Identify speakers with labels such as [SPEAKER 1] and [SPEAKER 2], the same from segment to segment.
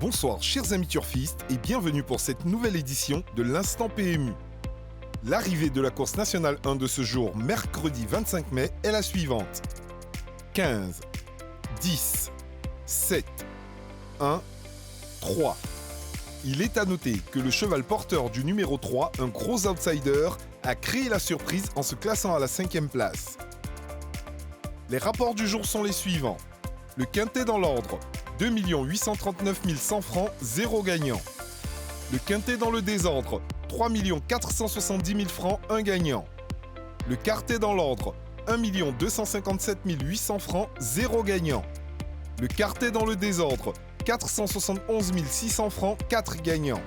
[SPEAKER 1] Bonsoir chers amis turfistes et bienvenue pour cette nouvelle édition de l'Instant PMU. L'arrivée de la course nationale 1 de ce jour, mercredi 25 mai, est la suivante. 15, 10, 7, 1, 3. Il est à noter que le cheval porteur du numéro 3, un gros outsider, a créé la surprise en se classant à la 5e place. Les rapports du jour sont les suivants. Le quintet dans l'ordre, 2 839 100 francs, 0 gagnant. Le quintet dans le désordre, 3 470 000 francs, 1 gagnant. Le quartet dans l'ordre, 1 257 800 francs, 0 gagnant. Le quartet dans le désordre, 471 600 francs, 4 gagnants.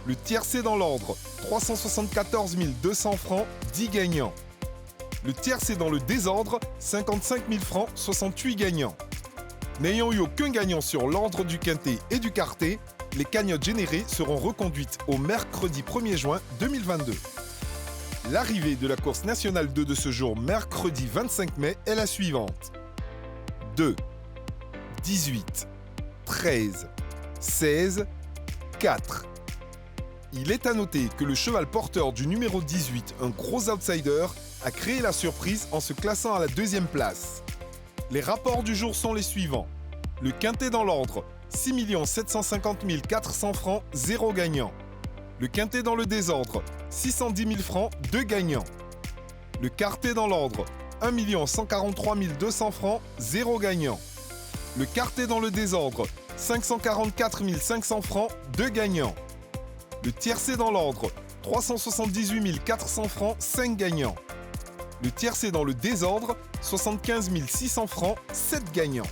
[SPEAKER 1] Le tiercé dans l'ordre, 374 200 francs, 10 gagnants. Le tiercé dans le désordre, 55 000 francs, 68 gagnants. N'ayant eu aucun gagnant sur l'ordre du quintet et du quartet, les cagnottes générées seront reconduites au mercredi 1er juin 2022. L'arrivée de la course nationale 2 de ce jour, mercredi 25 mai, est la suivante. 2, 18, 13, 16, 4. Il est à noter que le cheval porteur du numéro 18, un gros outsider, a créé la surprise en se classant à la 2e place. Les rapports du jour sont les suivants. Le quintet dans l'ordre, 6 750 400 francs, 0 gagnant. Le quintet dans le désordre, 610 000 francs, 2 gagnants. Le quartet dans l'ordre, 1 143 200 francs, 0 gagnant. Le quartet dans le désordre, 544 500 francs, 2 gagnants. Le tiercé dans l'ordre, 378 400 francs, 5 gagnants. Le tiercé dans le désordre, 75 600 francs, 7 gagnants.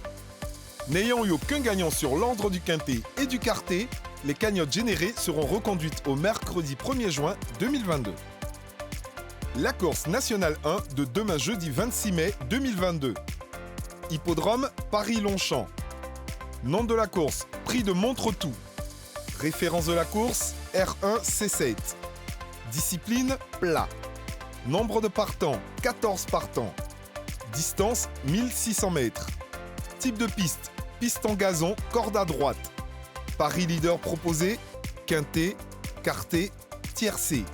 [SPEAKER 1] N'ayant eu aucun gagnant sur l'ordre du quintet et du quartet, les cagnottes générées seront reconduites au mercredi 1er juin 2022. La course nationale 1 de demain jeudi 26 mai 2022. Hippodrome Paris-Longchamp. Nom de la course, prix de Montretout. Référence de la course, R1C7. Discipline, plat. Nombre de partants, 14 partants. Distance, 1600 mètres. Type de piste, piste en gazon, corde à droite. Paris leader proposé, quintet, quartet, tiercé.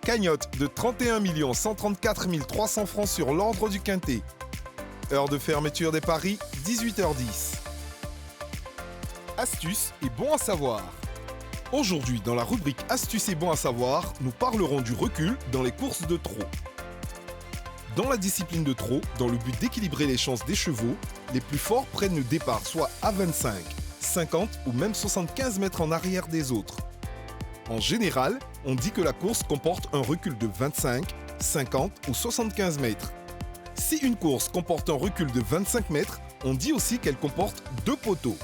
[SPEAKER 1] Cagnotte de 31 134 300 francs sur l'ordre du quintet. Heure de fermeture des paris, 18h10. Astuces et bon à savoir. Aujourd'hui, dans la rubrique Astuces et bon à savoir, nous parlerons du recul dans les courses de trot. Dans la discipline de trot, dans le but d'équilibrer les chances des chevaux, les plus forts prennent le départ soit à 25, 50 ou même 75 mètres en arrière des autres. En général, on dit que la course comporte un recul de 25, 50 ou 75 mètres. Si une course comporte un recul de 25 mètres, on dit aussi qu'elle comporte 2 poteaux.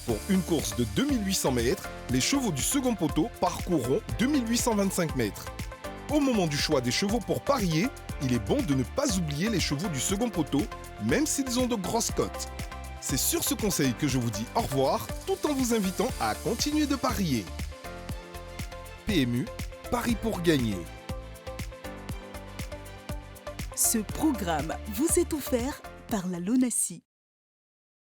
[SPEAKER 1] Pour une course de 2800 mètres, les chevaux du second poteau parcourront 2825 mètres. Au moment du choix des chevaux pour parier, il est bon de ne pas oublier les chevaux du second poteau, même s'ils ont de grosses cotes. C'est sur ce conseil que je vous dis au revoir, tout en vous invitant à continuer de parier. PMU, Paris pour gagner.
[SPEAKER 2] Ce programme vous est offert par la LONASI.